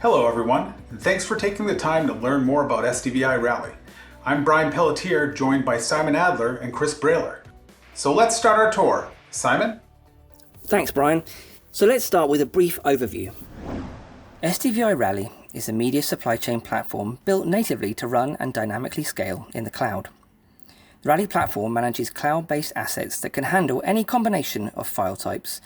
Hello everyone, and thanks for taking the time to learn more about SDVI Rally. I'm Brian Pelletier, joined by Simon Adler and Chris Brailer. So let's start our tour. Simon? Thanks, Brian. So let's start with a brief overview. SDVI Rally is a media supply chain platform built natively to run and dynamically scale in the cloud. The Rally platform manages cloud-based assets that can handle any combination of file types,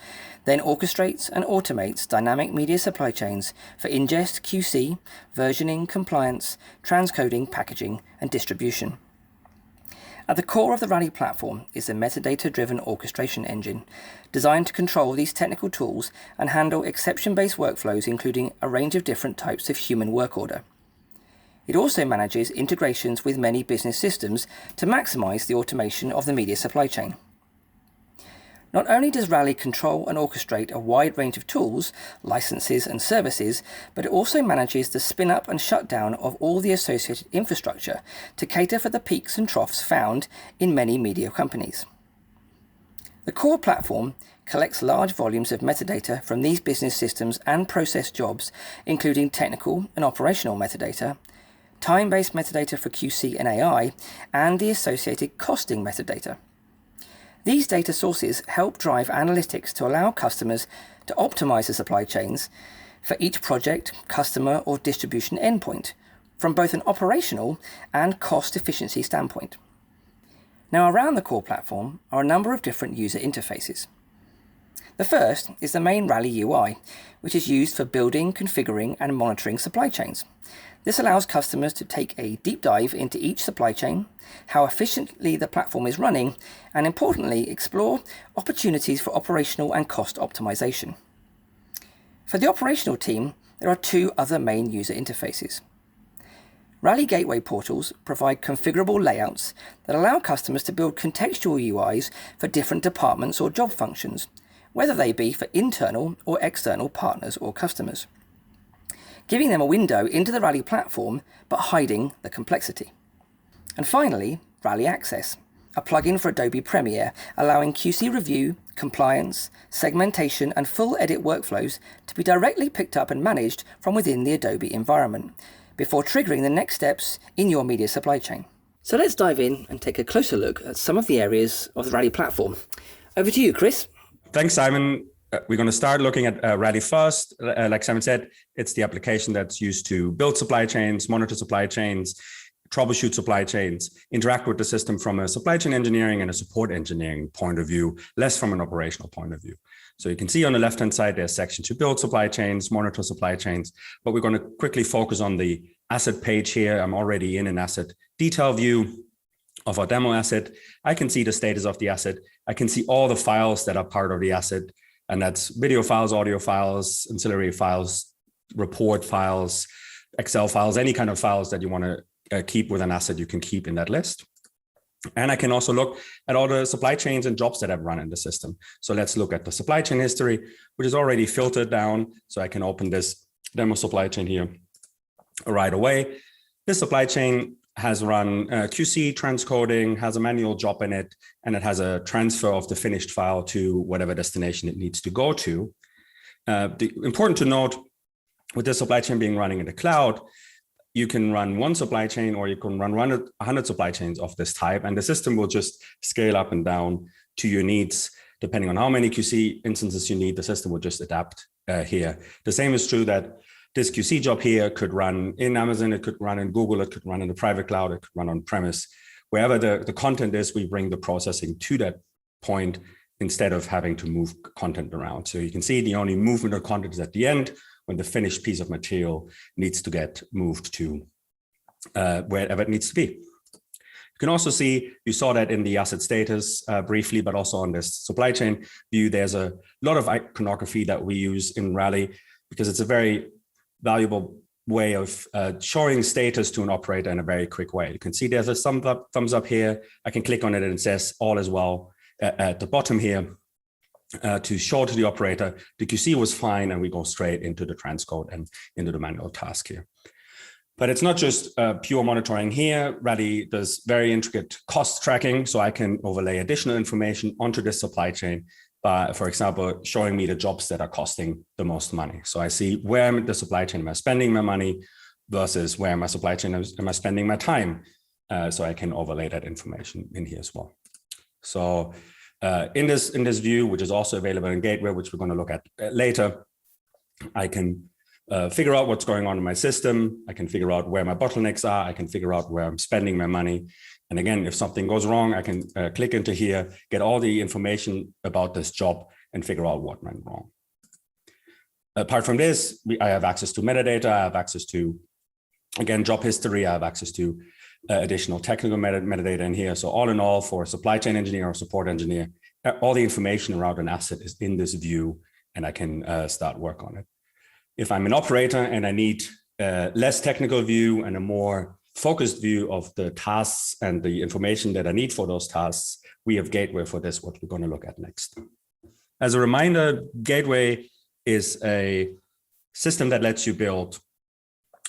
then orchestrates and automates dynamic media supply chains for ingest, QC, versioning, compliance, transcoding, packaging, and distribution. At the core of the Rally platform is a metadata-driven orchestration engine designed to control these technical tools and handle exception-based workflows, including a range of different types of human work order. It also manages integrations with many business systems to maximize the automation of the media supply chain. Not only does Rally control and orchestrate a wide range of tools, licenses and services, but it also manages the spin-up and shutdown of all the associated infrastructure to cater for the peaks and troughs found in many media companies. The core platform collects large volumes of metadata from these business systems and process jobs, including technical and operational metadata, time-based metadata for QC and AI, and the associated costing metadata. These data sources help drive analytics to allow customers to optimize the supply chains for each project, customer, or distribution endpoint from both an operational and cost efficiency standpoint. Now, around the core platform are a number of different user interfaces. The first is the main Rally UI, which is used for building, configuring, and monitoring supply chains. This allows customers to take a deep dive into each supply chain, how efficiently the platform is running, and importantly, explore opportunities for operational and cost optimization. For the operational team, there are two other main user interfaces. Rally Gateway portals provide configurable layouts that allow customers to build contextual UIs for different departments or job functions, whether they be for internal or external partners or customers, giving them a window into the Rally platform, but hiding the complexity. And finally, Rally Access, a plugin for Adobe Premiere, allowing QC review, compliance, segmentation, and full edit workflows to be directly picked up and managed from within the Adobe environment, before triggering the next steps in your media supply chain. So let's dive in and take a closer look at some of the areas of the Rally platform. Over to you, Chris. Thanks, Simon. We're going to start looking at Rally first. Like Simon said, it's the application that's used to build supply chains, monitor supply chains, troubleshoot supply chains, interact with the system from a supply chain engineering and a support engineering point of view, less from an operational point of view. So you can see on the left-hand side, there's a section to build supply chains, monitor supply chains, but we're going to quickly focus on the asset page here. I'm already in an asset detail view of our demo asset. I can see the status of the asset. I can see all the files that are part of the asset. And that's video files, audio files, ancillary files, report files, Excel files, any kind of files that you want to keep with an asset, you can keep in that list. And I can also look at all the supply chains and jobs that I've run in the system. So let's look at the supply chain history, which is already filtered down. So I can open this demo supply chain here right away. This supply chain has run QC transcoding, has a manual job in it, and it has a transfer of the finished file to whatever destination it needs to go to. Important to note, with this supply chain being running in the cloud, you can run one supply chain or you can run 100 supply chains of this type, and the system will just scale up and down to your needs. Depending on how many QC instances you need, the system will just adapt here. The same is true that this QC job here could run in Amazon, it could run in Google, it could run in the private cloud, it could run on premise. Wherever the content is, we bring the processing to that point instead of having to move content around. So you can see the only movement of content is at the end when the finished piece of material needs to get moved to wherever it needs to be. You can also see, you saw that in the asset status briefly, but also on this supply chain view, there's a lot of iconography that we use in Rally because it's a very valuable way of showing status to an operator in a very quick way. You can see there's a thumbs up here. I can click on it and it says all is well at the bottom here to show to the operator the QC was fine, and we go straight into the transcode and into the manual task here. But it's not just pure monitoring here. Rally does very intricate cost tracking, so I can overlay additional information onto this supply chain by, for example, showing me the jobs that are costing the most money. So I see where in the supply chain am I spending my money versus where in my supply chain am I spending my time. So I can overlay that information in here as well. So in this view, which is also available in Gateway, which we're going to look at later, I can figure out what's going on in my system. I can figure out where my bottlenecks are. I can figure out where I'm spending my money. And again, if something goes wrong, I can click into here, get all the information about this job and figure out what went wrong. Apart from this, I have access to metadata. I have access to, again, job history. I have access to additional technical metadata in here. So all in all, for a supply chain engineer or support engineer, all the information around an asset is in this view, and I can start work on it. If I'm an operator and I need a less technical view and a more focused view of the tasks and the information that I need for those tasks, we have Gateway for this, what we're going to look at next. As a reminder, Gateway is a system that lets you build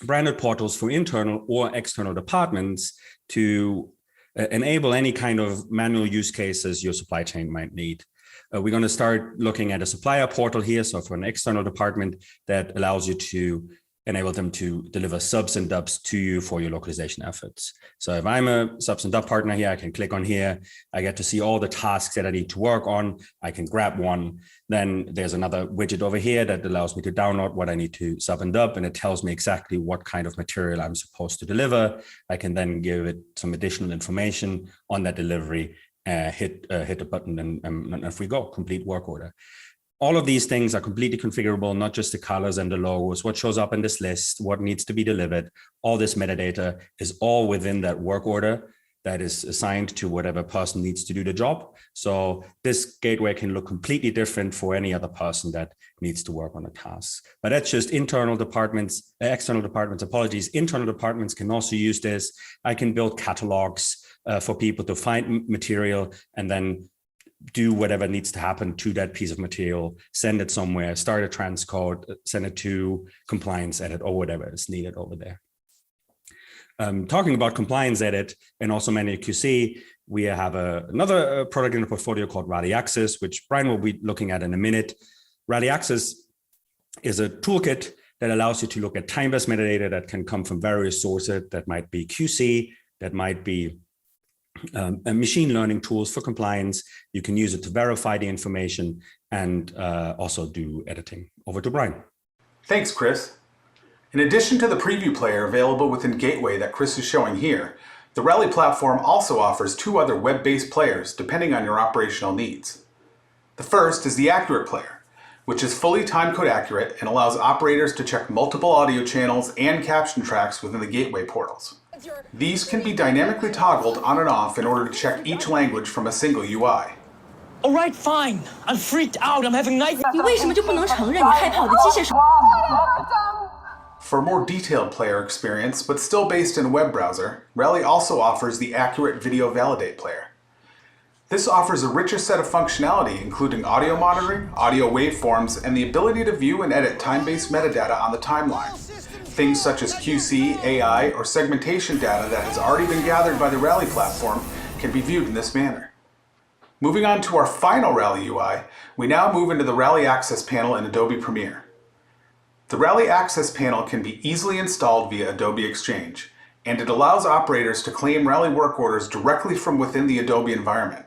branded portals for internal or external departments to enable any kind of manual use cases your supply chain might need. We're going to start looking at a supplier portal here. So for an external department that allows you to enable them to deliver subs and dubs to you for your localization efforts. So if I'm a subs and dub partner here, I can click on here. I get to see all the tasks that I need to work on. I can grab one. Then there's another widget over here that allows me to download what I need to sub and dub, and it tells me exactly what kind of material I'm supposed to deliver. I can then give it some additional information on that delivery, hit a button, and off we go, complete work order. All of these things are completely configurable, not just the colors and the logos, what shows up in this list, what needs to be delivered. All this metadata is all within that work order that is assigned to whatever person needs to do the job. So this gateway can look completely different for any other person that needs to work on a task. But that's just internal departments, external departments, apologies. Internal departments can also use this. I can build catalogs for people to find material and then do whatever needs to happen to that piece of material, send it somewhere, start a transcode, send it to compliance edit or whatever is needed over there. Talking about compliance edit and also manual QC, we have another product in the portfolio called Rally Access, which Brian will be looking at in a minute. Rally Access is a toolkit that allows you to look at time-based metadata that can come from various sources. That might be QC, that might be machine learning tools for compliance. You can use it to verify the information and also do editing. Over to Brian. Thanks, Chris. In addition to the preview player available within Gateway that Chris is showing here, the Rally platform also offers two other web-based players depending on your operational needs. The first is the Accurate player, which is fully timecode accurate and allows operators to check multiple audio channels and caption tracks within the Gateway portals. These can be dynamically toggled on and off in order to check each language from a single UI. All right, fine. I'm freaked out. I'm having nightmares. 你为什么就不能承认你害怕我的机械手？ For a more detailed player experience, but still based in a web browser, Rally also offers the Accurate Video Validate player. This offers a richer set of functionality, including audio monitoring, audio waveforms, and the ability to view and edit time-based metadata on the timeline. Things such as QC, AI, or segmentation data that has already been gathered by the Rally platform can be viewed in this manner. Moving on to our final Rally UI, we now move into the Rally Access panel in Adobe Premiere. The Rally Access panel can be easily installed via Adobe Exchange, and it allows operators to claim Rally work orders directly from within the Adobe environment.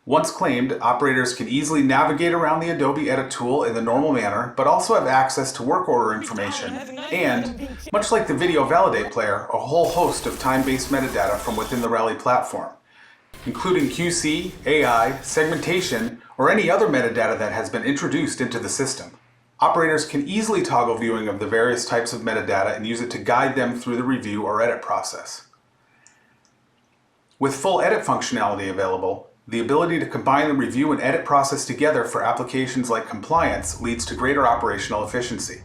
Once claimed, operators can easily navigate around the Adobe Edit tool in the normal manner, but also have access to work order information, and, much like the Video Validate player, a whole host of time-based metadata from within the Rally platform, including QC, AI, segmentation, or any other metadata that has been introduced into the system. Operators can easily toggle viewing of the various types of metadata and use it to guide them through the review or edit process. With full edit functionality available, the ability to combine the review and edit process together for applications like compliance leads to greater operational efficiency.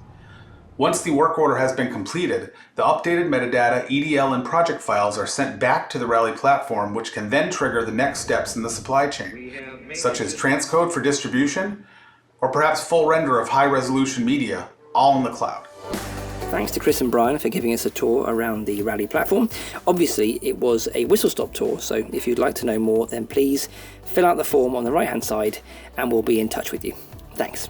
Once the work order has been completed, the updated metadata, EDL, and project files are sent back to the Rally platform, which can then trigger the next steps in the supply chain, such as transcode for distribution, or perhaps full render of high-resolution media, all in the cloud. Thanks to Chris and Brian for giving us a tour around the Rally platform. Obviously, it was a whistle-stop tour, so if you'd like to know more, then please fill out the form on the right-hand side and we'll be in touch with you. Thanks.